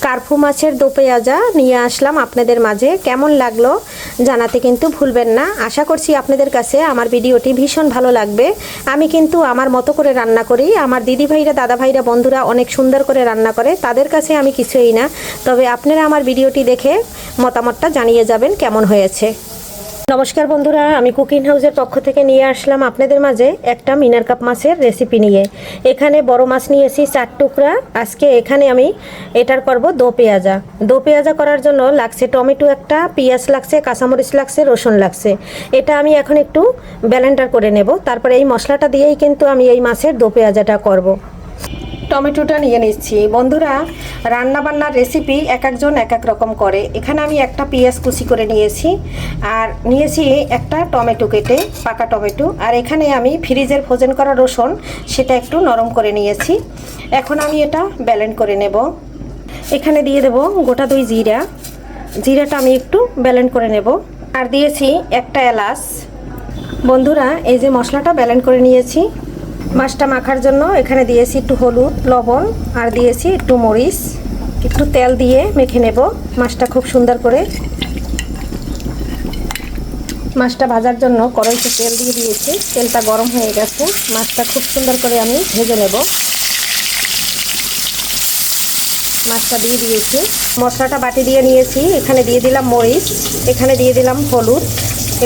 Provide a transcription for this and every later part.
কার্পু মাছের দো পেঁয়াজা নিয়ে আসলাম আপনাদের মাঝে। কেমন লাগলো জানাতে কিন্তু ভুলবেন না। আশা করছি আপনাদের কাছে আমার ভিডিওটি ভীষণ ভালো লাগবে। আমি কিন্তু আমার মতো করে রান্না করি। আমার দিদি ভাইরা, দাদা ভাইরা, বন্ধুরা অনেক সুন্দর করে রান্না করে, তাদের কাছে আমি কিছুই না। তবে আপনারা আমার ভিডিওটি দেখে মতামতটা জানিয়ে যাবেন কেমন হয়েছে। নমস্কার বন্ধুরা, আমি কুকিং হাউসের পক্ষ থেকে নিয়ে আসলাম আপনাদের মাঝে একটা মিনার কাপ মাছের রেসিপি নিয়ে। এখানে বড় মাছ নিয়েছি 4 টুকরা। আজকে এখানে আমি এটার করব দো পেঁয়াজা। দো পেঁয়াজা করার জন্য লাগছে টমেটো একটা, পেঁয়াজ লাগছে, কাঁচামরিচ লাগছে, রসুন লাগছে। এটা আমি এখন একটু ব্লেন্ডার করে নেব। তারপরে এই মশলাটা দিয়েই কিন্তু আমি এই মাছের দো পেঁয়াজাটা করব। টমেটোটা নিয়ে নিচ্ছি। বন্ধুরা, রান্নাবান্নার রেসিপি এক একজন এক এক রকম করে। এখানে আমি একটা পেঁয়াজ কুচি করে নিয়েছি, আর নিয়েছি একটা টমেটো কেটে, পাকা টমেটো। আর এখানে আমি ফ্রিজের ফ্রোজেন করা রসুন, সেটা একটু নরম করে নিয়েছি। এখন আমি এটা ব্লেন্ড করে নেব। এখানে দিয়ে দেব গোটা 2 জিরা। জিরাটা আমি একটু ব্লেন্ড করে নেব। আর দিয়েছি একটা এলাচ। বন্ধুরা, এই যে মশলাটা ব্লেন্ড করে নিয়েছি। মাছটা মাখার জন্য এখানে দিয়েছি একটু হলুদ, লবণ, আর দিয়েছি একটু মরিচ। একটু তেল দিয়ে মেখে নেব মাছটা খুব সুন্দর করে। মাছটা ভাজার জন্য কড়াইতে তেল দিয়ে দিয়েছি। তেলটা গরম হয়ে গেছে। মাছটা খুব সুন্দর করে আমি ভেজে নেব। মাছটা দিয়ে দিয়েছি। মশলাটা বাটি দিয়ে নিয়েছি। এখানে দিয়ে দিলাম মরিচ, এখানে দিয়ে দিলাম হলুদ,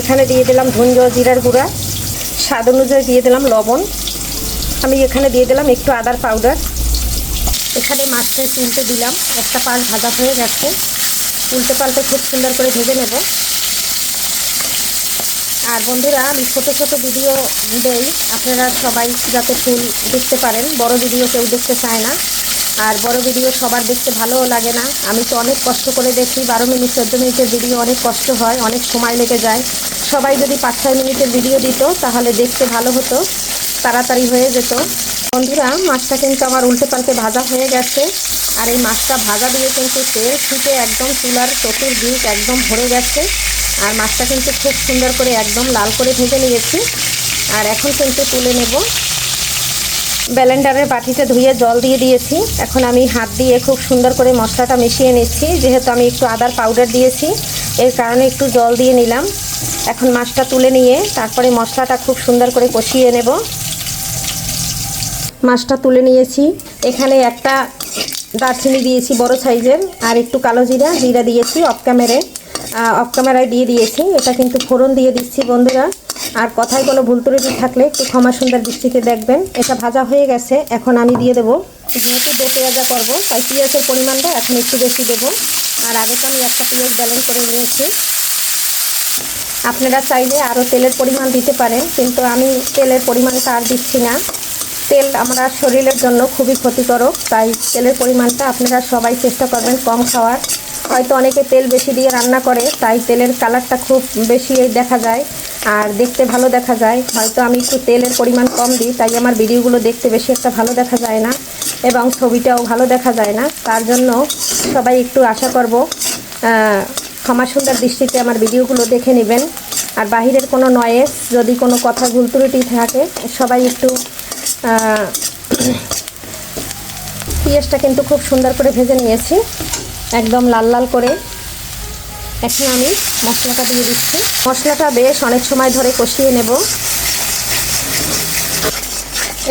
এখানে দিয়ে দিলাম ধনিয়া জিরার গুঁড়া, স্বাদ অনুযায়ী দিয়ে দিলাম লবণ। আমি এখানে দিয়ে দিলাম একটু আদার পাউডার। এখানে মাছটা উল্টে দিলাম। একটা পাশ ভাজা হয়ে গেছে। উল্টে পাল্টে খুব সুন্দর করে ভেজে নেব। আর বন্ধুরা, আমি ছোট ছোট ভিডিও দেই, আপনারা সবাই যাতে ফুল দেখতে পারেন। বড় ভিডিও কেউ দেখতে চায় না, আর বড় ভিডিও সবার দেখতে ভালোও লাগে না। আমি তো অনেক কষ্ট করে দেখি। 12 মিনিট 14 মিনিটের ভিডিও অনেক কষ্ট হয়, অনেক সময় লেগে যায়। সবাই যদি 5-6 মিনিটের ভিডিও দিত তাহলে দেখতে ভালো হতো, তাড়াতাড়ি হয়ে যেত। বন্ধুরা, মাছটা কিন্তু আমার উল্টে পাল্টে ভাজা হয়ে গেছে। আর এই মাছটা ভাজা দিয়ে কিন্তু তেল ছিটে একদম চুলার চতুর্দিক একদম ভরে গেছে। আর মাছটা কিন্তু খুব সুন্দর করে একদম লাল করে ভেজে নিয়েছি। আর এখন কিন্তু তুলে নেব। ব্লেন্ডারের বাটিতে ধুয়ে জল দিয়ে দিয়েছি। এখন আমি হাত দিয়ে খুব সুন্দর করে মশলাটা মিশিয়ে নিচ্ছি। যেহেতু আমি একটু আদার পাউডার দিয়েছি, এর কারণে একটু জল দিয়ে নিলাম। এখন মাছটা তুলে নিয়ে তারপরে মশলাটা খুব সুন্দর করে কষিয়ে নেব। মাছটা তুলে নিয়েছি। এখানে একটা দারচিনি দিয়েছি বড় সাইজের, আর একটু কালো জিরা দিয়েছি অফ ক্যামেরায় দিয়ে দিয়েছি। এটা কিন্তু ফোড়ন দিয়ে দিচ্ছি বন্ধুরা। আর কথায় কোনো ভুল ত্রুটি থাকলে একটু ক্ষমা সুন্দর দৃষ্টিতে দেখবেন। এটা ভাজা হয়ে গেছে। এখন আমি দিয়ে দেবো, যেহেতু দো পেঁয়াজা করবো তাই পেঁয়াজের পরিমাণটা এখন একটু বেশি দেবো। আর আগে তো আমি একটা পেঁয়াজ ব্লেন্ড করে নিয়েছি। আপনারা চাইলে আরও তেলের পরিমাণ দিতে পারেন, কিন্তু আমি তেলের পরিমাণটা আর দিচ্ছি না। তেল আমরা শরীরের জন্য খুবই ক্ষতিকারক, তাই তেলের পরিমাণটা আপনারা সবাই চেষ্টা করবেন কম খাওয়ার। হয়তো অনেকে তেল বেশি দিয়ে রান্না করে, তাই তেলের কালারটা খুব বেশি দেখা যায় আর দেখতে ভালো দেখা যায়। হয়তো আমি একটু তেলের পরিমাণ কম দিই, তাই আমার ভিডিওগুলো দেখতে বেশি একটা ভালো দেখা যায় না এবং ছবিটাও ভালো দেখা যায় না। তার জন্য সবাই একটু আশা করব ক্ষমা সুন্দর দৃষ্টিতে আমার ভিডিওগুলো দেখে নেবেন। আর বাহিরের কোনো নয়েজ, যদি কোনো কথা ভুল ত্রুটি থাকে, সবাই একটু পেঁয়াজটা কিন্তু খুব সুন্দর করে ভেজে নিয়েছি একদম লাল লাল করে। এখন আমি মশলাটা দিয়ে দিচ্ছি। মশলাটা বেশ অনেক সময় ধরে কষিয়ে নেব।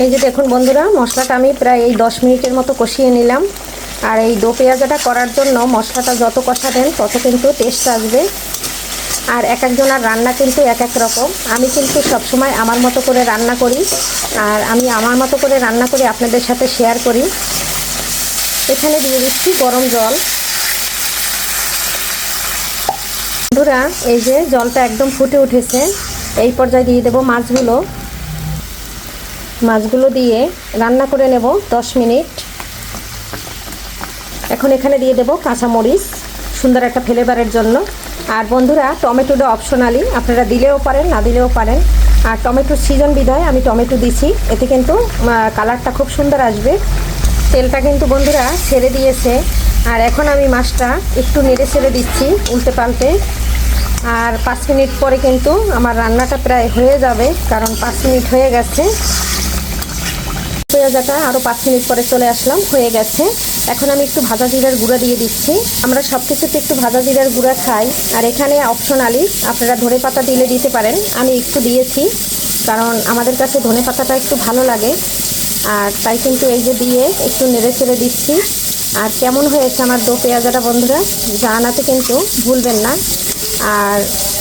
এই যে দেখুন বন্ধুরা, মশলাটা আমি প্রায় এই 10 মিনিটের মতো কষিয়ে নিলাম। আর এই দো পেঁয়াজাটা করার জন্য মশলাটা যত কষাবেন তত কিন্তু টেস্ট আসবে। আর এক একজনের রান্না কিন্তু এক এক রকম। আমি কিন্তু সবসময় আমার মতো করে রান্না করি, আর আমি আমার মতো করে রান্না করে আপনাদের সাথে শেয়ার করি। এখানে দিয়ে দিচ্ছি গরম জল। বন্ধুরা, এই যে জলটা একদম ফুটে উঠেছে। এই পর্যায়ে দিয়ে দেব মাছগুলো দিয়ে রান্না করে নেব 10 মিনিট। এখন এখানে দিয়ে দেব কাঁচামরিচ সুন্দর একটা ফ্লেভারের জন্য। আর বন্ধুরা, টমেটোটা অপশনালি, আপনারা দিলেও পারেন না দিলেও পারেন। আর টমেটোর সিজন বিধায় আমি টমেটো দিছি, এতে কিন্তু কালারটা খুব সুন্দর আসবে। তেলটা কিন্তু বন্ধুরা ছেড়ে দিয়েছে। আর এখন আমি মাছটা একটু নেড়ে ছেড়ে দিচ্ছি উল্টে পাল্টে। আর 5 মিনিট পরে কিন্তু আমার রান্নাটা প্রায় হয়ে যাবে, কারণ 5 মিনিট হয়ে গেছে। পেঁয়াজাটা আরও 5 মিনিট পরে চলে আসলাম, হয়ে গেছে। এখন আমি একটু ভাজা জিরার গুঁড়া দিয়ে দিচ্ছি। আমরা সব কিছুতে একটু ভাজা জিরার গুঁড়া খাই, আর এখানে অপশনালি আপনারা ধনেপাতা দিলে দিতে পারেন। আমি একটু দিয়েছি কারণ আমাদের কাছে ধনেপাতাটা একটু ভালো লাগে, আর তাই কিন্তু এই যে দিয়ে একটু নেড়ে চেড়ে দিচ্ছি। আর কেমন হয়েছে আমার দো পেঁয়াজাটা বন্ধুরা জানাতে কিন্তু ভুলবেন না। আর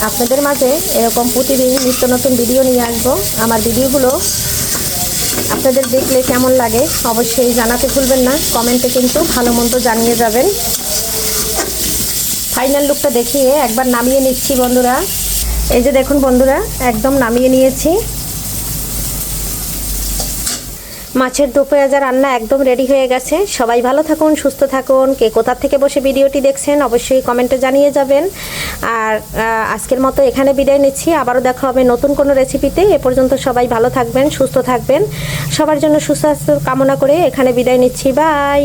আপনাদের মাঝে এরকম প্রতিদিন নিত্য নতুন ভিডিও নিয়ে আসবো। আমার ভিডিওগুলো আপনাদের দেখলে কেমন লাগে অবশ্যই জানাতে ভুলবেন না, কমেন্টে কিন্তু ভালো মন্দ জানিয়ে যাবেন। ফাইনাল লুকটা দেখিয়ে একবার নামিয়ে নিচ্ছি বন্ধুরা। এই যে দেখুন বন্ধুরা, একদম নামিয়ে নিয়েছি। মাছের দো পেঁয়াজা রান্না একদম রেডি হয়ে গেছে। সবাই ভালো থাকুন, সুস্থ থাকুন। কে কোথা থেকে বসে ভিডিওটি দেখছেন অবশ্যই কমেন্টে জানিয়ে যাবেন। আর আজকের মতো এখানে বিদায় নিচ্ছি, আবারও দেখা হবে নতুন কোনো রেসিপিতে। এ পর্যন্ত সবাই ভালো থাকবেন, সুস্থ থাকবেন। সবার জন্য সুস্বাস্থ্য কামনা করে এখানে বিদায় নিচ্ছি। বাই।